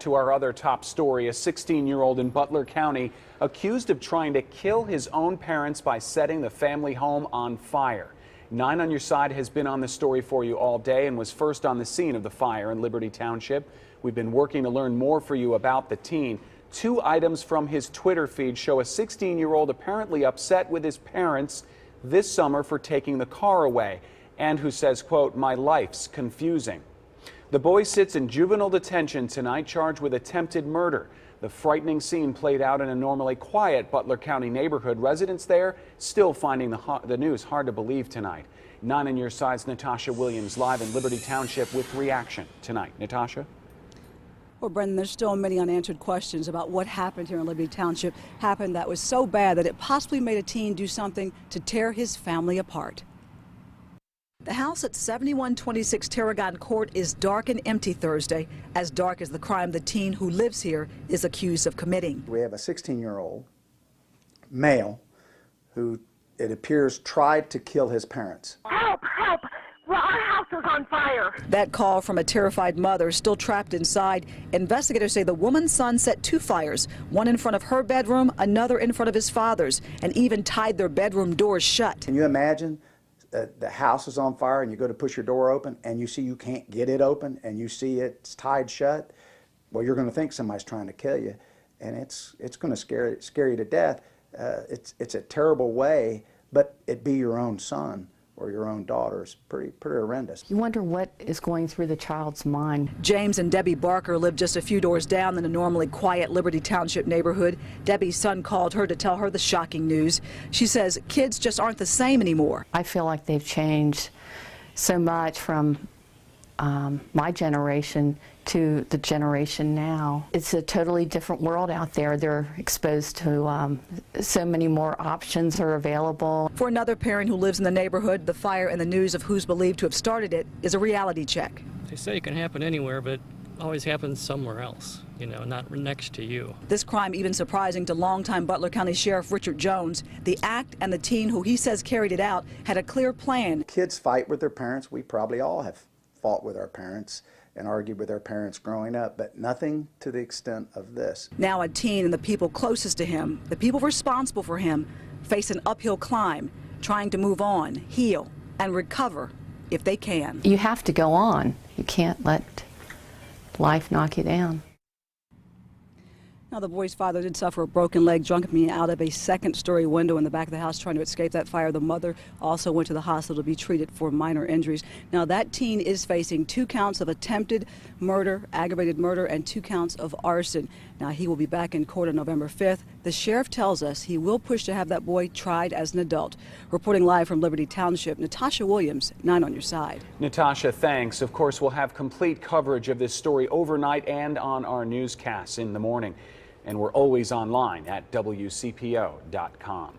to our other top story. A 16-year-old in Butler County accused of trying to kill his own parents by setting the family home on fire. 9 on Your Side has been on the story for you all day and was first on the scene of the fire in Liberty Township. We've been working to learn more for you about the teen. 2 items from his Twitter feed show a 16-year-old apparently upset with his parents this summer for taking the car away, and who says, quote, "My life's confusing." The boy sits in juvenile detention tonight, charged with attempted murder. The frightening scene played out in a normally quiet Butler County neighborhood. Residents there still finding the news hard to believe tonight. 9 on Your Side's Natasha Williams live in Liberty Township with reaction tonight. Natasha? Well, Brendan, there's still many unanswered questions about what happened here in Liberty Township. Happened that was so bad that it possibly made a teen do something to tear his family apart. The house at 7126 Tarragon Court is dark and empty Thursday, as dark as the crime the teen who lives here is accused of committing. We have a 16-year-old male who, it appears, tried to kill his parents. Help! Help! Well, our house is on fire. That call from a terrified mother still trapped inside. Investigators say the woman's son set 2 fires, one in front of her bedroom, another in front of his father's, and even tied their bedroom doors shut. Can you imagine the house is on fire and you go to push your door open and you see you can't get it open and you see it's tied shut? Well, you're going to think somebody's trying to kill you, and it's going to scare you to death. It's a terrible way, but it be your own son or your own daughter is pretty horrendous. You wonder what is going through the child's mind. James and Debbie Barker live just a few doors down in a normally quiet Liberty Township neighborhood. Debbie's son called her to tell her the shocking news. She says kids just aren't the same anymore. I feel like they've changed so much from my generation to the generation now. It's a totally different world out there. They're exposed to so many more options are available. For another parent who lives in the neighborhood, the fire and the news of who's believed to have started it is a reality check. They say it can happen anywhere, but it always happens somewhere else, you know, not next to you. This crime even surprising to longtime Butler County Sheriff Richard Jones. The act and the teen who he says carried it out had a clear plan. Kids fight with their parents. We probably all have fought with our parents and argued with our parents growing up, but nothing to the extent of this. Now a teen and the people closest to him, the people responsible for him, face an uphill climb, trying to move on, heal, and recover if they can. You have to go on. You can't let life knock you down. Now, the boy's father did suffer a broken leg, jumping out of a second-story window in the back of the house trying to escape that fire. The mother also went to the hospital to be treated for minor injuries. Now, that teen is facing 2 counts of attempted murder, aggravated murder, and 2 counts of arson. Now, he will be back in court on November 5th. The sheriff tells us he will push to have that boy tried as an adult. Reporting live from Liberty Township, Natasha Williams, 9 on Your Side. Natasha, thanks. Of course, we'll have complete coverage of this story overnight and on our newscasts in the morning. And we're always online at WCPO.com.